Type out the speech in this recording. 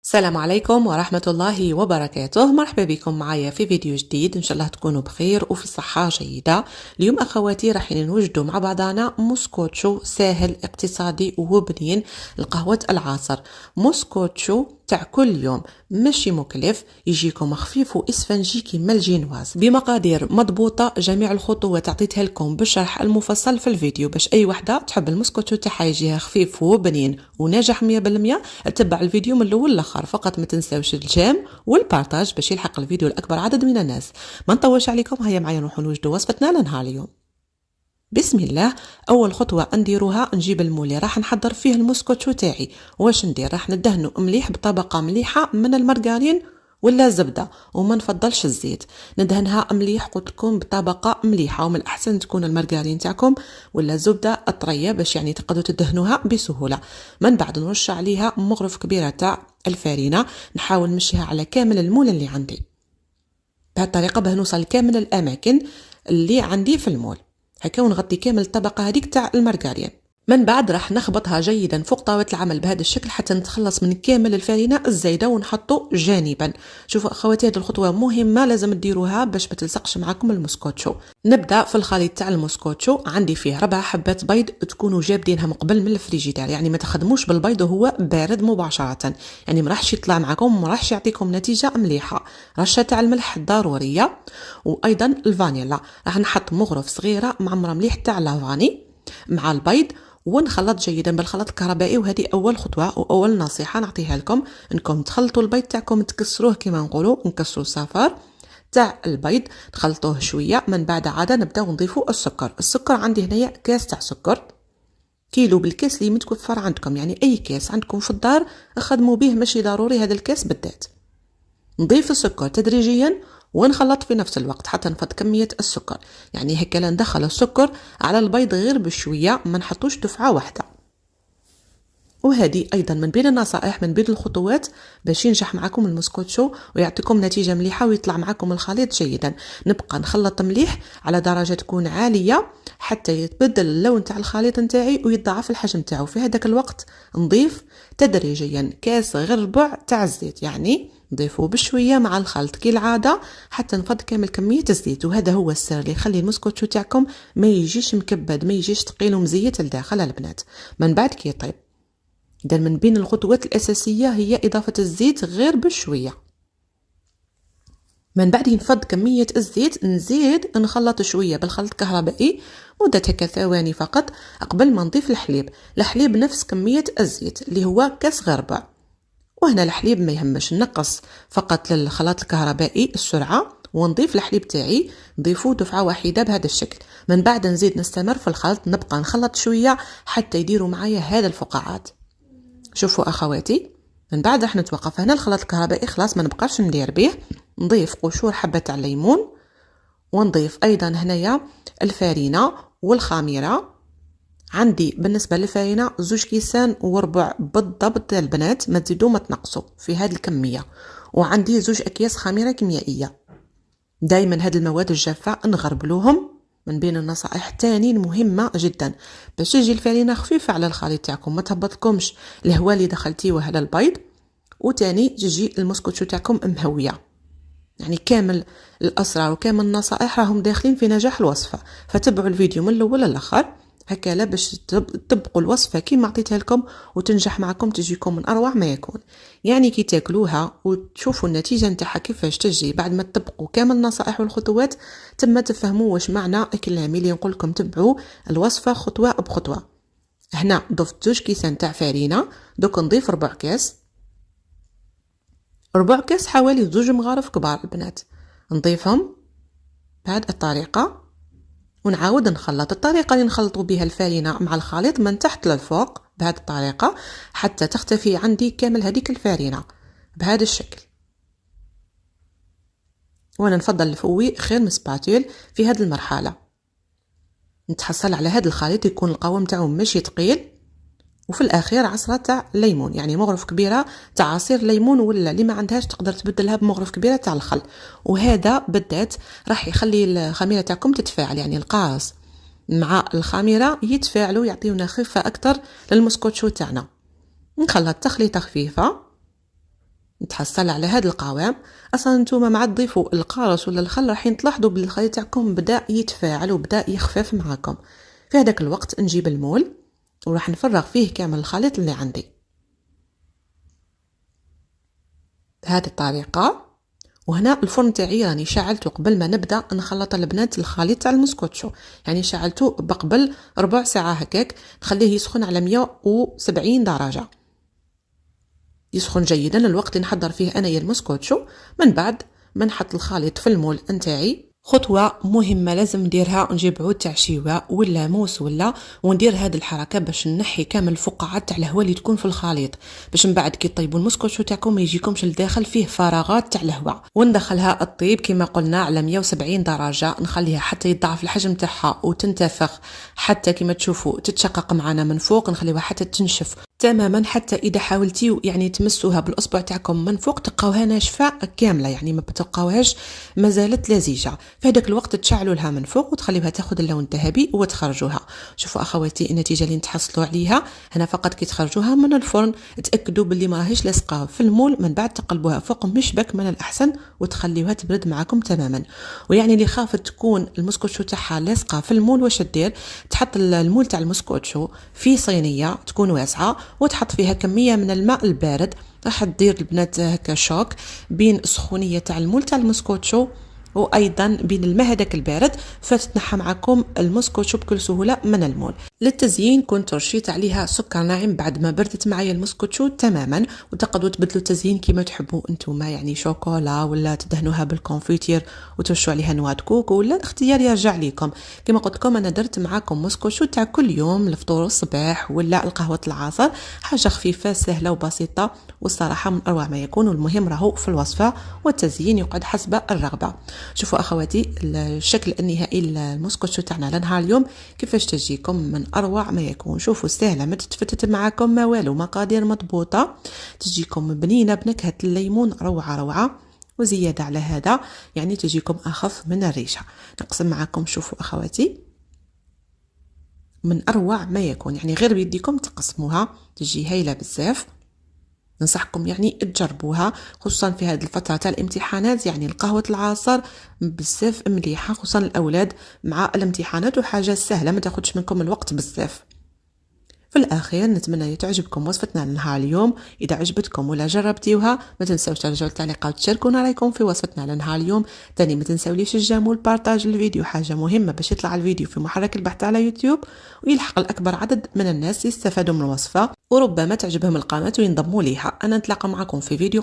السلام عليكم ورحمة الله وبركاته. مرحبا بكم معايا في فيديو جديد، إن شاء الله تكونوا بخير وفي صحة جيدة. اليوم أخواتي راح نوجدوا مع بعضنا موسكوتشو ساهل اقتصادي وبنين لقهوة العصر. موسكوتشو تاع كل يوم، ماشي مكلف، يجيكم خفيف واسفنجي كيما الجينواز، بمقادير مضبوطة. جميع الخطوات عطيتها لكم بالشرح المفصل في الفيديو، باش أي وحدة تحب الموسكوتشو تاعها يجيها خفيف وبنين وناجح 100%. تبع الفيديو من الأول للآخر، فقط ما تنساوش الجيم والبارتاج باش يلحق الفيديو لأكبر عدد من الناس. ما نطولش عليكم، هيا معايا نروحوا نوجدوا وصفتنا لنهار اليوم. بسم الله. اول خطوه نديروها، نجيب المول اللي راح نحضر فيه الموسكوتشو تاعي. واش ندير؟ راح ندهنه مليح بطبقه مليحه من المارغرين ولا زبده، وما نفضلش الزيت. ندهنها مليح، قلت لكم بطبقه مليحه، ومن الاحسن تكون المارغرين تاعكم ولا زبده طريه باش يعني تقدروا تدهنوها بسهوله. من بعد نرش عليها مغرف كبيره تاع الفارينه، نحاول نمشيها على كامل المول اللي عندي بهذه الطريقه باه نوصل لكامل الاماكن اللي عندي في المول. هكا ونغطي كامل الطبقه هذيك تاع المارغرين. من بعد راح نخبطها جيدا فوق طاوله العمل بهذا الشكل حتى نتخلص من كامل الفارينه الزايده ونحطه جانبا. شوفوا اخواتي، هذه الخطوه مهمه لازم تديروها باش ما تلصقش معكم الموسكوتشو. نبدا في الخليط تاع الموسكوتشو. عندي فيه 4 حبات بيض، تكونوا جابدينها من قبل من الفريجيدير، يعني ما تخدموش بالبيض وهو بارد مباشره، يعني ما راحش يطلع معكم، ما راحش يعطيكم نتيجه مليحه. رشه تاع الملح ضروريه، وايضا الفانيلا. راح نحط مغرف صغيره معمره مليح تاع لافاني مع البيض، ونخلط جيدا بالخلط الكهربائي. وهذه اول خطوه واول نصيحه نعطيها لكم، انكم تخلطوا البيض تاعكم، تكسروه كما نقولوا، نكسروا الصفار تاع البيض، نخلطوه شويه. من بعد عاده نبداو نضيفوا السكر. السكر عندي هنايا كاس تاع سكر، كيلو بالكاس اللي متوفر عندكم، يعني اي كاس عندكم في الدار خدموا به، ماشي ضروري هذا الكاس بالذات. نضيف السكر تدريجيا ونخلط في نفس الوقت حتى نفض كمية السكر، يعني هكا ندخل السكر على البيض غير بشوية، ما نحطوش دفعة واحدة. وهذه ايضا من بين النصائح، من بين الخطوات باش ينجح معكم الموسكوتشو ويعطيكم نتيجة مليحة ويطلع معكم الخليط جيدا. نبقى نخلط مليح على درجة تكون عالية حتى يتبدل اللون تاع الخليط نتاعي ويتضاعف الحجم تاعو. في هذاك الوقت نضيف تدريجيا كاس غير ربع تاع الزيت، يعني نضيفوه بشويه مع الخلط كالعاده حتى نفض كامل كميه الزيت. وهذا هو السر اللي يخلي الموسكوتشو تاعكم ما يجيش مكبد، ما يجيش ثقيل ومزيت لداخل البنات. من بعد كي يطيب، إذا من بين الخطوات الأساسية هي إضافة الزيت غير بشوية. من بعد ينفض كمية الزيت، نزيد نخلط شوية بالخلط الكهربائي مدة هكا ثواني فقط قبل ما نضيف الحليب. الحليب نفس كمية الزيت اللي هو كاس غير ربع. وهنا الحليب ما يهمش، نقص فقط للخلاط الكهربائي السرعة ونضيف الحليب تاعي، نضيفوه دفعة واحدة بهذا الشكل. من بعد نزيد نستمر في الخلط، نبقى نخلط شوية حتى يديروا معايا هذا الفقاعات. شوفوا اخواتي، من بعد راح نتوقف هنا. الخلاط الكهربائي خلاص ما نبقاش ندير به، نضيف قشور حبة تاع الليمون، ونضيف ايضا هنايا الفارينة والخميرة. عندي بالنسبة للفارينة 2 كيسان وربع بالضبط البنات، ما تزيدوا ما تنقصوا في هذه الكمية. وعندي 2 اكياس خميرة كيميائية. دايما هاد المواد الجافة نغربلوهم. من بين النصائح تاني مهمة جدا باش تجي الفارينة خفيفة على الخليط تاعكم، ما تهبطلكمش الهواء اللي دخلتيه على البيض، وتاني تجي الموسكوتشو تاعكم مهوية. يعني كامل الأسرار وكامل النصائح راهم داخلين في نجاح الوصفة، فتبعوا الفيديو من الأول للآخر هكا لا باش تطبقوا الوصفة كيما عطيتها لكم وتنجح معكم، تجيكم من أروع ما يكون. يعني كي تاكلوها وتشوفوا النتيجة نتاعها كيفاش تجي بعد ما تطبقوا كامل النصائح والخطوات، تم تفهموا واش معنى كلامي اللي نقول لكم تبعوا الوصفة خطوة بخطوة. هنا ضفت 2 كيسان تاع فارينة، دوك نضيف ربع كاس حوالي 2 مغارف كبار البنات، نضيفهم بهذه الطريقة ونعاود نخلط. الطريقة اللي نخلطوا بها الفارينة مع الخليط من تحت للفوق بهذه الطريقة حتى تختفي عندي كامل هذيك الفارينة بهذا الشكل. وانا نفضل الفوي خير من سباتول في هذه المرحلة. نتحصل على هذا الخليط يكون القوام تاعو ماشي ثقيل، وفي الاخير عصره تاع ليمون، يعني مغرف كبيره تاع عصير ليمون، ولا اللي ما عندهاش تقدر تبدلها بمغرف كبيره تاع الخل. وهذا بالذات راح يخلي الخميره تاعكم تتفاعل، يعني القاص مع الخميره يتفاعلوا يعطيونا خفه اكثر للموسكوتشو تاعنا. نخلط تخليطه خفيفه تحصل على هذا القوام. اصلا نتوما مع تضيفوا القارص ولا الخل راح تلاحظوا بلي الخليط تاعكم بدا يتفاعل وبدا يخفف معاكم. في هذاك الوقت نجيب المول وراح نفرغ فيه كامل الخليط اللي عندي بهذه الطريقه. وهنا الفرن تاعي راني شعلته قبل ما نبدا نخلط البنات الخليط تاع المسكوتشو، يعني شعلته بقبل ربع ساعه هكاك، نخليه يسخن على 170 درجه، يسخن جيدا الوقت اللي نحضر فيه انايا المسكوتشو. من بعد ما نحط الخليط في المول نتاعي، خطوه مهمه لازم نديرها، نجيب عود تاع شواء ولا موس وندير هذه الحركه باش نحي كامل الفقاعات تاع الهواء اللي تكون في الخليط، باش من بعد كي طيبوا المسكوتشو تاعكم ما يجيكمش لداخل فيه فراغات تاع الهواء. وندخلها الطيب كما قلنا على 170 درجه، نخليها حتى يضاعف الحجم تاعها وتنتفخ، حتى كما تشوفوا تتشقق معنا من فوق، نخليوها حتى تنشف تماما، حتى اذا حاولتيو يعني تمسوها بالاصبع تاعكم من فوق تلقاوها ناشفه كامله، يعني ما بتلقاوهاش ما زالت لزيجه. في هذاك الوقت تشعلوا لها من فوق وتخليوها تاخذ اللون الذهبي وتخرجوها. شوفوا اخواتي النتيجه اللي نتحصلوا عليها هنا، فقط كي تخرجوها من الفرن تاكدوا باللي ما راهيش لاصقه في المول، من بعد تقلبوها فوق مشبك من الاحسن وتخليوها تبرد معكم تماما. ويعني اللي خافت تكون المسكوتشو تاعها لاصقه في المول، واش دير؟ تحط المول تاع المسكوتشو في صينيه تكون واسعه وتحط فيها كميه من الماء البارد، راح تدير البنات هكا شوك بين السخونيه تاع المول تاع المسكوتشو وايضا بين الماء هذاك البارد، فتتنحى معكم المسكوتشو بكل سهوله من المول. للتزيين كنت رشيت عليها سكر ناعم بعد ما بردت معايا المسكوتشو تماما، وتقدروا تبدلوا التزيين كما تحبوا انتوما، يعني شوكولا ولا تدهنوها بالكونفيتير وترشوا عليها نواه كوكو، ولا الاختيار يرجع لكم. كما قلت لكم انا درت معاكم مسكوتشو تاع كل يوم، الفطور الصباح ولا القهوه العصر، حاجه خفيفه سهله وبسيطه، والصراحه من اروع ما يكون. والمهم راهو في الوصفه والتزيين يقعد حسب الرغبه. شوفوا اخواتي الشكل النهائي المسكوتشو تاعنا لنهار اليوم كيفاش تجيكم، من اروع ما يكون. شوفوا سهله، ما تتفتت معكم ما والو، مقادير مضبوطه، تجيكم بنينه بنكهه الليمون روعه. وزياده على هذا يعني تجيكم اخف من الريشه. نقسم معكم، شوفوا اخواتي من اروع ما يكون، يعني غير بيديكم تقسموها تجي هايله بزاف. ننصحكم يعني تجربوها خصوصا في هذه الفترة تاع الامتحانات، يعني القهوة العصر بزاف مليحة خصوصا الأولاد مع الامتحانات، وحاجة سهلة ما تاخدش منكم الوقت بزاف. في الأخير نتمنى تعجبكم وصفتنا لنهار اليوم. إذا عجبتكم ولا جربتيوها ما تنسوش ترجعوا التعليقات وتشاركونا رايكم في وصفتنا لنهار اليوم. تاني ما تنسوليش الجيم والبارتاج الفيديو، حاجة مهمة باش يطلع الفيديو في محرك البحث على يوتيوب ويلحق الأكبر عدد من الناس يستفادوا من الوصفة، وربما تعجبهم القناة وينضموا ليها. أنا نتلاقى معكم في فيديو